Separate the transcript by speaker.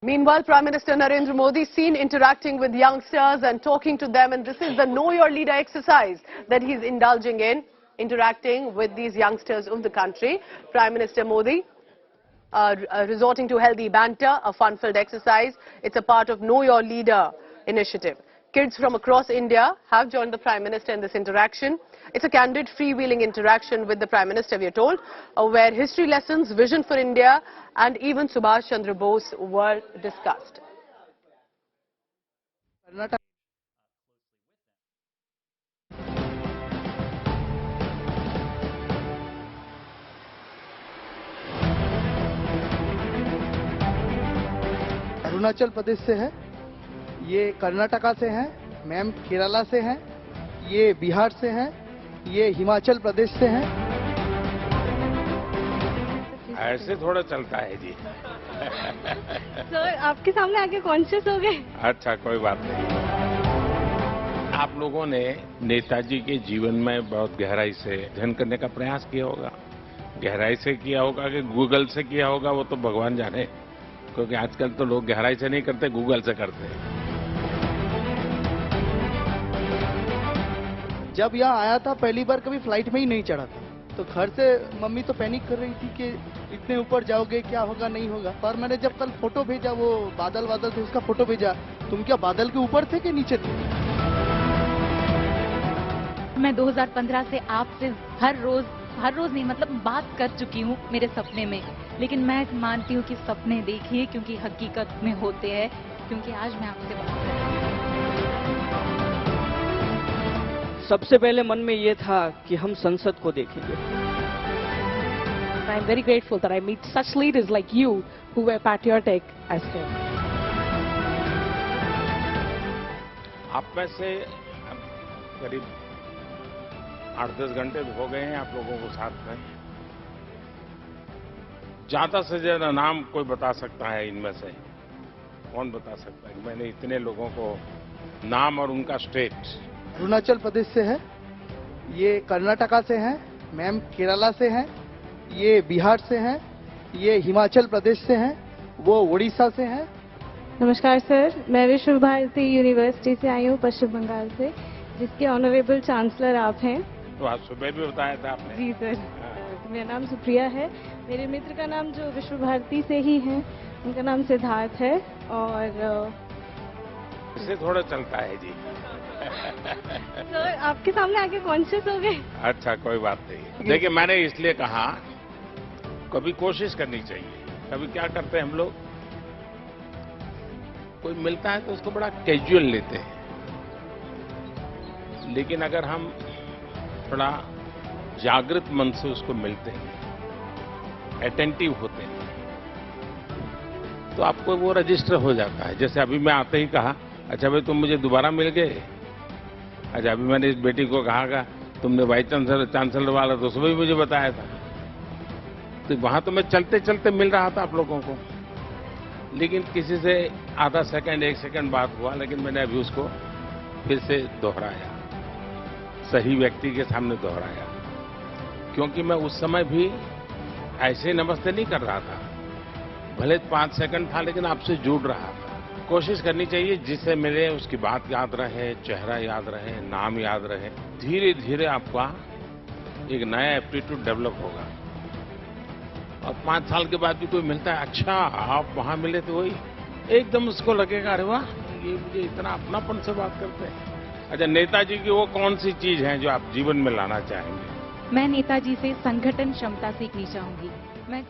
Speaker 1: Meanwhile, Prime Minister Narendra Modi seen interacting with youngsters and talking to them, and this is the Know Your Leader exercise that he's indulging in, interacting with these youngsters of the country. Prime Minister Modi resorting to healthy banter, a fun-filled exercise. It's a part of Know Your Leader initiative. Kids from across India have joined the Prime Minister in this interaction. It's a candid, freewheeling interaction with the Prime Minister, we are told, where history lessons, vision for India and even Subhash Chandra Bose were discussed.
Speaker 2: Arunachal Pradesh से है, ये कर्नाटका से हैं, ma'am Kerala से हैं, ये बिहार से हैं, ये हिमाचल प्रदेश से हैं।
Speaker 3: ऐसे थोड़ा चलता है जी।
Speaker 4: सर, आपके सामने आके कॉन्शियस हो गए?
Speaker 3: अच्छा, कोई बात नहीं। आप लोगों ने नेताजी के जीवन में बहुत गहराई से अध्ययन करने का प्रयास किया होगा। गहराई से किया होगा कि गूगल से किया होगा, वो तो भगवान जाने, क्योंकि आजकल तो लोग गहराई से नहीं करते, गूगल से करते हैं।
Speaker 2: जब यहाँ आया था पहली बार कभी फ्लाइट में ही नहीं चढ़ा था, तो घर से मम्मी तो पैनिक कर रही थी कि इतने ऊपर जाओगे, क्या होगा नहीं होगा। पर मैंने जब कल फोटो भेजा, वो बादल थे, उसका फोटो भेजा, तुम क्या बादल के ऊपर थे कि नीचे थे?
Speaker 4: मैं 2015 से आपसे हर रोज नहीं, मतलब बात कर चुकी हूँ मेरे सपने में, लेकिन मैं मानती हूँ कि सपने देखिए क्योंकि हकीकत में होते हैं, क्योंकि आज मैं आपसे बात कर रही हूँ।
Speaker 5: सबसे पहले मन में ये था कि हम संसद को देखेंगे।
Speaker 6: I am very grateful that I meet such leaders like you who were patriotic as him.
Speaker 3: आप में से करीब 8-10 घंटे हो गए हैं आप लोगों को साथ में। ज्यादा से ज्यादा नाम कोई बता सकता है इनमें से? कौन बता सकता है? मैंने इतने लोगों को नाम और उनका स्टेट।
Speaker 2: अरुणाचल प्रदेश से है, ये कर्नाटका से हैं, मैम केरला से हैं, ये बिहार से हैं, ये हिमाचल प्रदेश से हैं, वो उड़ीसा से हैं।
Speaker 4: नमस्कार सर, मैं विश्व भारती यूनिवर्सिटी से आई हूँ, पश्चिम बंगाल से, जिसके ऑनरेबल चांसलर आप हैं।
Speaker 3: तो आज सुबह भी बताया था आपने।
Speaker 4: जी सर, मेरा नाम सुप्रिया है। मेरे मित्र का नाम जो विश्व भारती से ही है, उनका नाम सिद्धार्थ है। और
Speaker 3: इससे थोड़ा चलता है जी।
Speaker 4: सर, आपके सामने आके कॉन्शियस हो गए?
Speaker 3: अच्छा, कोई बात नहीं। देखिए, मैंने इसलिए कहा कभी कोशिश करनी चाहिए। कभी क्या करते हैं हम लोग, कोई मिलता है तो उसको बड़ा कैजुअल लेते हैं, लेकिन अगर हम थोड़ा जागृत मन से उसको मिलते हैं, अटेंटिव होते हैं, तो आपको वो रजिस्टर हो जाता है। जैसे अभी मैं आते ही कहा, अच्छा भाई तुम मुझे दोबारा मिल गए। अच्छा, अभी मैंने इस बेटी को कहा तुमने वाइस चांसलर वाला तो सुबह ही मुझे बताया था। तो वहां तो मैं चलते चलते मिल रहा था आप लोगों को, लेकिन किसी से आधा सेकंड 1 सेकंड बात हुआ, लेकिन मैंने अभी उसको फिर से दोहराया, सही व्यक्ति के सामने दोहराया, क्योंकि मैं उस समय भी ऐसे नमस्ते नहीं कर रहा था। भले 5 सेकंड था, लेकिन आपसे जुड़ रहा था। कोशिश करनी चाहिए जिससे मिले उसकी बात याद रहे, चेहरा याद रहे, नाम याद रहे। धीरे धीरे आपका एक नया एप्टीट्यूड डेवलप होगा। और 5 साल के बाद भी कोई मिलता है, अच्छा आप वहां मिले तो वही, एकदम उसको लगेगा अरे वाह, ये मुझे इतना अपनापन से बात करते हैं। अच्छा, नेताजी की वो कौन सी चीज है जो आप जीवन में लाना चाहेंगे?
Speaker 4: मैं नेताजी से संगठन क्षमता सीखनी चाहूंगी। मैं